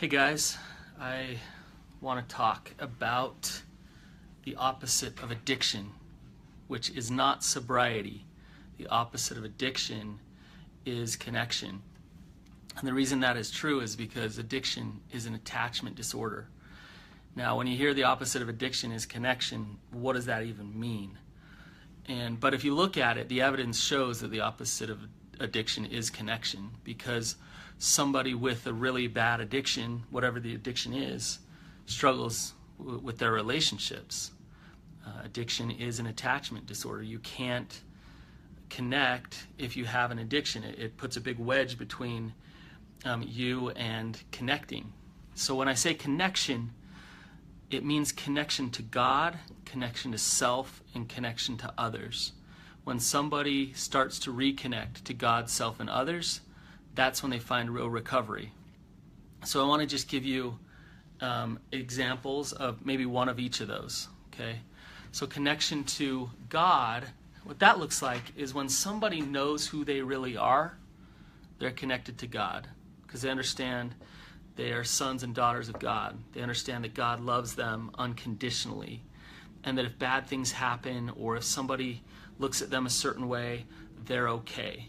Hey guys, I want to talk about the opposite of addiction, which is not sobriety. The opposite of addiction is connection. And the reason that is true is because addiction is an attachment disorder. Now, when you hear the opposite of addiction is connection, what does that even mean? But if you look at it, the evidence shows that the opposite of addiction is connection, because somebody with a really bad addiction, whatever the addiction is, struggles with their relationships. Addiction is an attachment disorder. You can't connect if you have an addiction. It puts a big wedge between you and connecting. So when I say connection, it means connection to God, connection to self, and connection to others. When somebody starts to reconnect to God, self, and others, that's when they find real recovery. So I want to just give you examples of maybe one of each of those. Okay? So connection to God, what that looks like is when somebody knows who they really are, they're connected to God, because they understand they are sons and daughters of God. They understand that God loves them unconditionally, and that if bad things happen or if somebody looks at them a certain way, they're okay.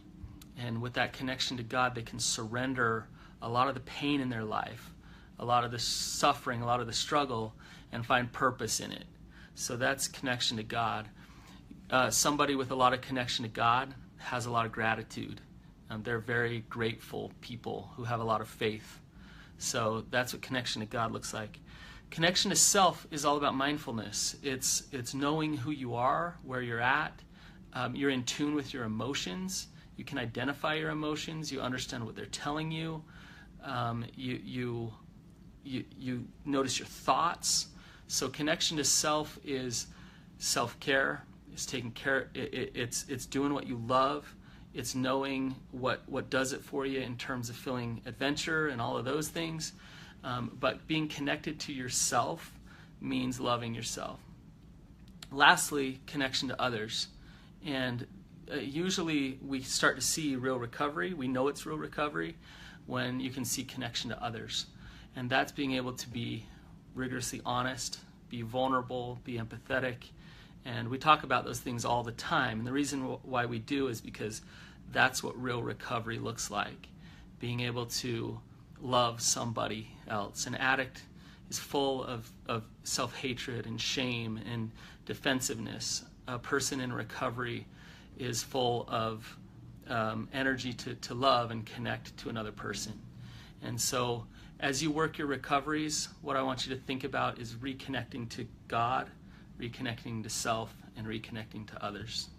And with that connection to God, they can surrender a lot of the pain in their life, a lot of the suffering, a lot of the struggle, and find purpose in it. So that's connection to God. Somebody with a lot of connection to God has a lot of gratitude. They're very grateful people who have a lot of faith. So that's what connection to God looks like. Connection to self is all about mindfulness. It's knowing who you are, where you're at. You're in tune with your emotions. You can identify your emotions. You understand what they're telling you. You notice your thoughts. So connection to self is self-care. It's taking care. It's doing what you love. It's knowing what does it for you in terms of feeling adventure and all of those things. But being connected to yourself means loving yourself. Lastly, connection to others. And usually we start to see real recovery. We know it's real recovery when you can see connection to others. And that's being able to be rigorously honest, be vulnerable, be empathetic. And we talk about those things all the time. And the reason why we do is because that's what real recovery looks like. Being able to love somebody else. An addict is full of self-hatred and shame and defensiveness. A person in recovery is full of energy to love and connect to another person. And so as you work your recoveries, what I want you to think about is reconnecting to God, reconnecting to self, and reconnecting to others.